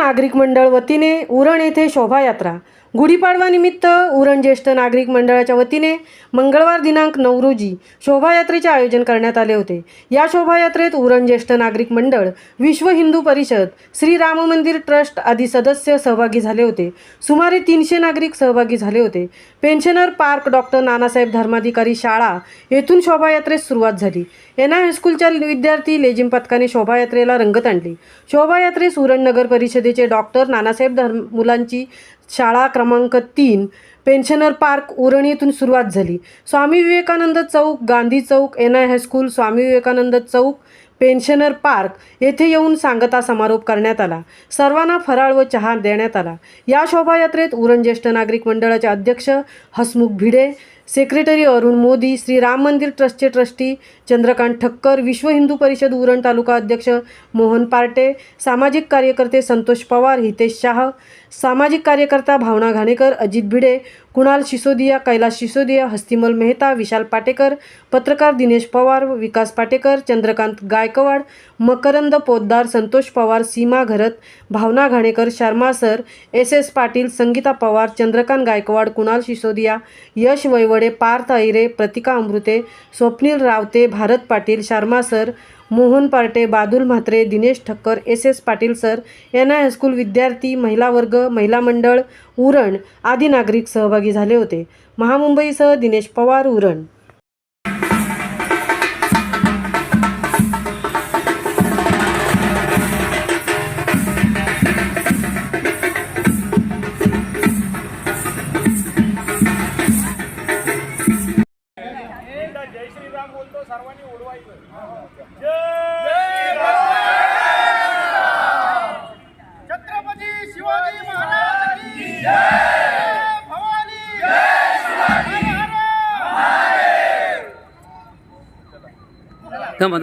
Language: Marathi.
नागरिक मंडळ वतीने उरण येथे शोभायात्रा। गुढीपाडवा निमित्त उरण ज्येष्ठ नागरिक मंडळाच्या वतीने मंगळवार दिनांक 9 रोजी शोभायात्रेचे आयोजन करण्यात आले होते। या शोभायात्रेत उरण ज्येष्ठ नागरिक मंडळ, विश्व हिंदू परिषद, श्री राम मंदिर ट्रस्ट आदी सदस्य सहभागी झाले होते। सुमारे 300 नागरिक सहभागी झाले होते। Pensioner park doctor Nanasaheb Dharmadhikari शाळा येथून शोभायात्रेस सुरुवात झाली। एनआय हायस्कूलच्या विद्यार्थी लेझिम पथकाने शोभायात्रेला रंगत आणली। शोभायात्रेस उरण नगर परिषदेचे डॉक्टर नानासाहेब मुलांची शाळा क्रमांक 3 पेन्शनर पार्क उरण येथून सुरुवात झाली। स्वामी विवेकानंद चौक, गांधी चौक, एनआय हायस्कूल, स्वामी विवेकानंद चौक, पेन्शनर पार्क येथे येऊन सांगता समारोप करण्यात आला। सर्वांना फराळ व चहा देण्यात आला। या शोभायात्रेत उरण ज्येष्ठ नागरिक मंडळाचे अध्यक्ष हसमुख भिडे, सेक्रेटरी अरुण मोदी, श्री राम मंदिर ट्रस्टचे ट्रस्टी चंद्रकांत ठक्कर, विश्व हिंदू परिषद उरण तालुका अध्यक्ष मोहन पार्टे, सामाजिक कार्यकर्ते संतोष पवार, हितेश शाह, सामाजिक कार्यकर्ता भावना घाणेकर, अजित भिडे, कुणाल सिसोदिया, कैलाश सिसोदिया, हस्तिमल मेहता, विशाल पाटेकर, पत्रकार Dinesh Pawar, Vikas Patekar, Chandrakant Gaikwad, Makarand Poddar, Santosh Pawar, Seema Gharat, Bhavana Ghanekar, Sharma sir, S Patil, Sangeeta Pawar, Chandrakant Gaikwad, Kunal Sisodia, Yash Vaivade, Parth Aire, Pratika Amrute, Swapnil Rawate, Bharat Patil, Sharma sir, Mohan Parte, Badul Mhatre, Dinesh Thakkar, S Patil sir, NI high school विद्यार्थी, महिला वर्ग, महिला मंडळ उरण आदी नागरिक सहभागी झाले होते। महामुंबईसह दिनेश पवार, उरण। जय श्रीराम बोलतो, सर्वांनी उडवायचं। छत्रपती शिवाजी महाराज की जय। भवानी जय शिवाजी महाराज। थांबा